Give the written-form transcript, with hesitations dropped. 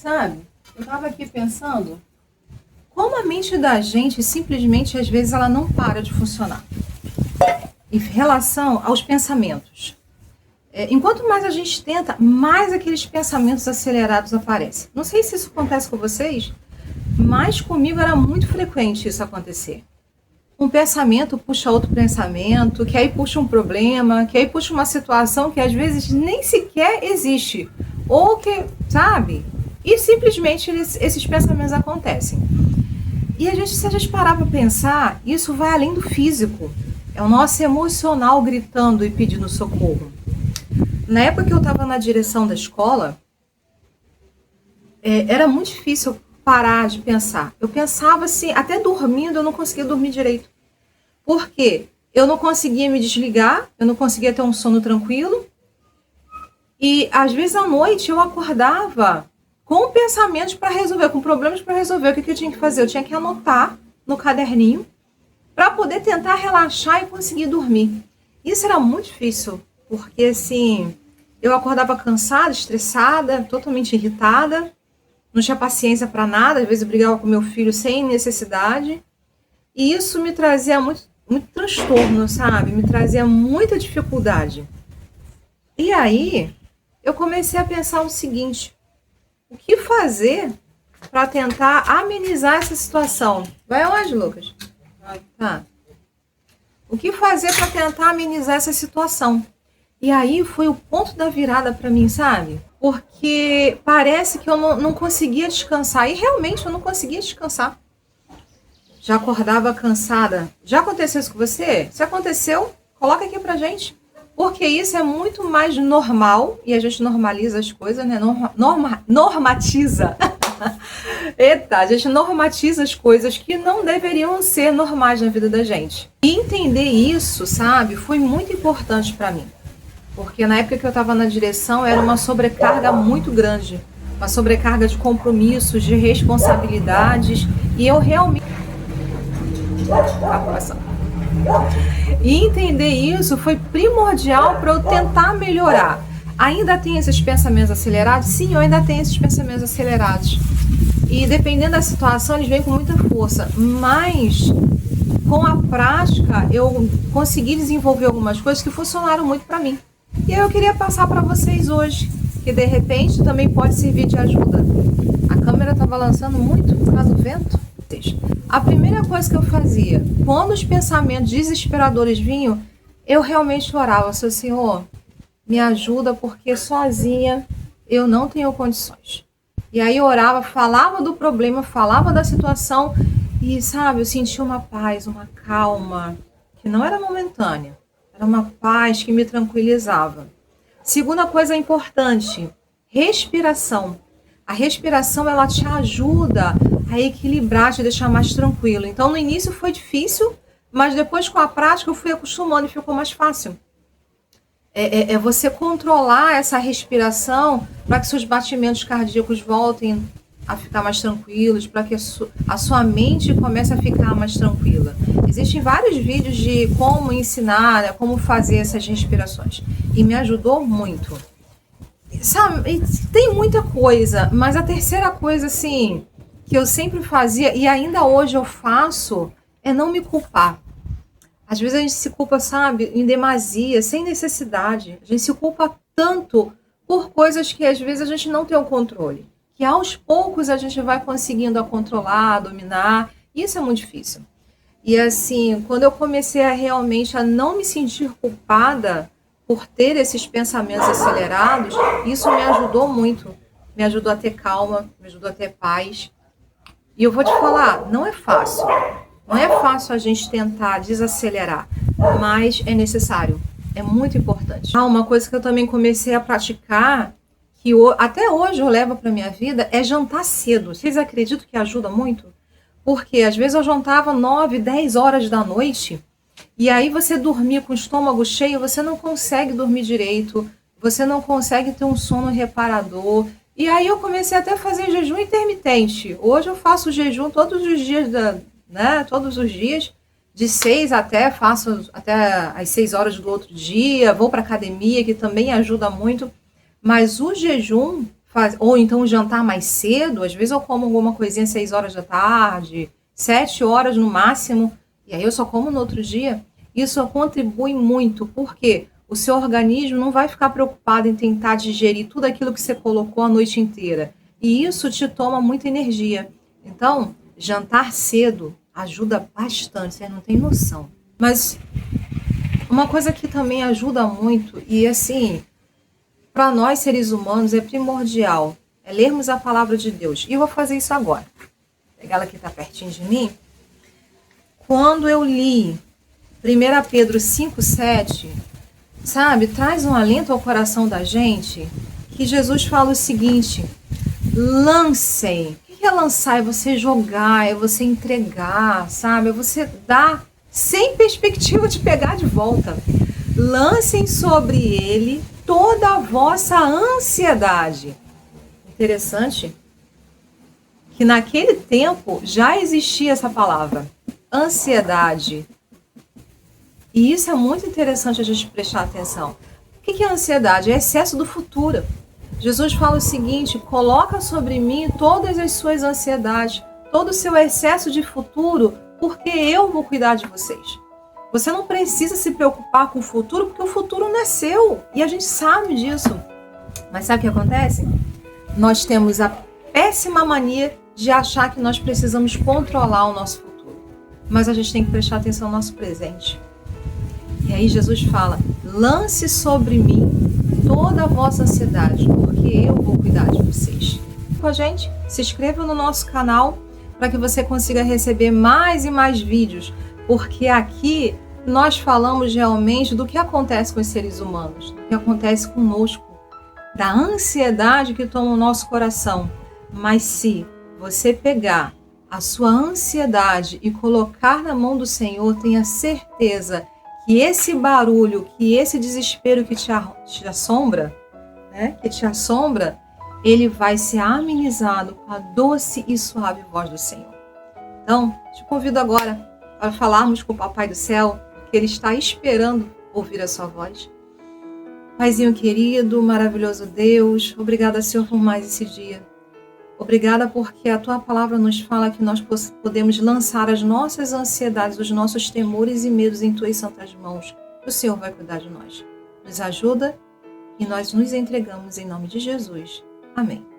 Sabe? Eu estava aqui pensando como a mente da gente simplesmente, às vezes, ela não para de funcionar em relação aos pensamentos. Enquanto mais a gente tenta, mais aqueles pensamentos acelerados aparecem. Não sei se isso acontece com vocês, mas comigo era muito frequente isso acontecer. Um pensamento puxa outro pensamento, que aí puxa um problema, que aí puxa uma situação que às vezes nem sequer existe. Ou que, sabe? E simplesmente esses pensamentos acontecem. E se a gente parar para pensar, isso vai além do físico. É o nosso emocional gritando e pedindo socorro. Na época que eu estava na direção da escola, era muito difícil parar de pensar. Eu pensava assim, até dormindo eu não conseguia dormir direito. Por quê? Eu não conseguia me desligar, eu não conseguia ter um sono tranquilo. E às vezes à noite eu acordava com pensamentos para resolver, com problemas para resolver. O que eu tinha que fazer? Eu tinha que anotar no caderninho para poder tentar relaxar e conseguir dormir. Isso era muito difícil, porque assim, eu acordava cansada, estressada, totalmente irritada, não tinha paciência para nada, às vezes eu brigava com meu filho sem necessidade, e isso me trazia muito transtorno, sabe? Me trazia muita dificuldade. E aí, eu comecei a pensar o seguinte: o que fazer para tentar amenizar essa situação? Vai aonde, Lucas? Tá. O que fazer para tentar amenizar essa situação? E aí foi o ponto da virada para mim, sabe? Porque parece que eu não conseguia descansar. E realmente eu não conseguia descansar. Já acordava cansada. Já aconteceu isso com você? Se aconteceu, coloca aqui pra gente. Porque isso é muito mais normal. E a gente normaliza as coisas, né? Normatiza. Eita, a gente normatiza as coisas que não deveriam ser normais na vida da gente. E entender isso, sabe, foi muito importante para mim. Porque na época que eu estava na direção era uma sobrecarga muito grande. Uma sobrecarga de compromissos, de responsabilidades. E eu realmente... E entender isso foi primordial para eu tentar melhorar. Ainda tem esses pensamentos acelerados? Sim, eu ainda tenho esses pensamentos acelerados. E dependendo da situação, eles vêm com muita força. Mas, com a prática, eu consegui desenvolver algumas coisas que funcionaram muito para mim. E eu queria passar para vocês hoje, que de repente também pode servir de ajuda. A câmera está balançando muito por causa do vento. A primeira coisa que eu fazia, quando os pensamentos desesperadores vinham, eu realmente orava, Senhor, me ajuda porque sozinha eu não tenho condições. E aí eu orava, falava do problema, falava da situação e, sabe, eu sentia uma paz, uma calma, que não era momentânea, era uma paz que me tranquilizava. Segunda coisa importante, respiração. A respiração, ela te ajuda a equilibrar, te deixar mais tranquilo. Então, no início foi difícil, mas depois com a prática eu fui acostumando e ficou mais fácil. É você controlar essa respiração para que seus batimentos cardíacos voltem a ficar mais tranquilos, para que a sua mente comece a ficar mais tranquila. Existem vários vídeos de como ensinar, né, como fazer essas respirações. E me ajudou muito. Sabe, tem muita coisa, mas a terceira coisa, assim, que eu sempre fazia, e ainda hoje eu faço, é não me culpar. Às vezes a gente se culpa, sabe, em demasia, sem necessidade. A gente se culpa tanto por coisas que às vezes a gente não tem o controle. Que aos poucos a gente vai conseguindo a controlar, a dominar. Isso é muito difícil. E assim, quando eu comecei a realmente a não me sentir culpada por ter esses pensamentos acelerados, isso me ajudou muito. Me ajudou a ter calma, me ajudou a ter paz. E eu vou te falar, não é fácil. Não é fácil a gente tentar desacelerar, mas é necessário, é muito importante. Uma coisa que eu também comecei a praticar, que até hoje eu levo para minha vida, é jantar cedo. Vocês acreditam que ajuda muito? Porque às vezes eu jantava 9, 10 horas da noite, e aí você dormia com o estômago cheio, você não consegue dormir direito, você não consegue ter um sono reparador. E aí eu comecei até a fazer jejum intermitente. Hoje eu faço jejum todos os dias todos os dias, de 6 faço até às 6 horas do outro dia, vou para academia, que também ajuda muito, mas o jejum ou então jantar mais cedo. Às vezes eu como alguma coisinha às 6 horas da tarde, 7 horas no máximo, e aí eu só como no outro dia. Isso contribui muito, porque o seu organismo não vai ficar preocupado em tentar digerir tudo aquilo que você colocou a noite inteira. E isso te toma muita energia. Então, jantar cedo ajuda bastante, você não tem noção. Mas uma coisa que também ajuda muito, e assim, para nós seres humanos é primordial, é lermos a palavra de Deus. E eu vou fazer isso agora. Vou pegar ela que está pertinho de mim. Quando eu li 1 Pedro 5,7, sabe, traz um alento ao coração da gente, que Jesus fala o seguinte: lancem. O que é lançar? É você jogar, é você entregar, sabe? É você dar sem perspectiva de pegar de volta. Lancem sobre ele toda a vossa ansiedade. Interessante que naquele tempo já existia essa palavra, ansiedade. E isso é muito interessante a gente prestar atenção. O que é ansiedade? É excesso do futuro. Jesus fala o seguinte: coloca sobre mim todas as suas ansiedades, todo o seu excesso de futuro, porque eu vou cuidar de vocês. Você não precisa se preocupar com o futuro, porque o futuro não é seu. E a gente sabe disso. Mas sabe o que acontece? Nós temos a péssima mania de achar que nós precisamos controlar o nosso futuro. Mas a gente tem que prestar atenção no nosso presente. E aí Jesus fala: lance sobre mim toda a vossa ansiedade, porque eu vou cuidar de vocês. Com a gente, se inscreva no nosso canal para que você consiga receber mais e mais vídeos, porque aqui nós falamos realmente do que acontece com os seres humanos, do que acontece conosco, da ansiedade que toma o nosso coração. Mas se você pegar a sua ansiedade e colocar na mão do Senhor, tenha certeza que esse barulho, que esse desespero que te assombra, né, ele vai ser amenizado com a doce e suave voz do Senhor. Então, te convido agora para falarmos com o Papai do Céu, que Ele está esperando ouvir a sua voz. Paizinho querido, maravilhoso Deus, obrigada, Senhor, por mais esse dia. Obrigada porque a Tua palavra nos fala que nós podemos lançar as nossas ansiedades, os nossos temores e medos em Tuas santas mãos. O Senhor vai cuidar de nós. Nos ajuda e nós nos entregamos em nome de Jesus. Amém.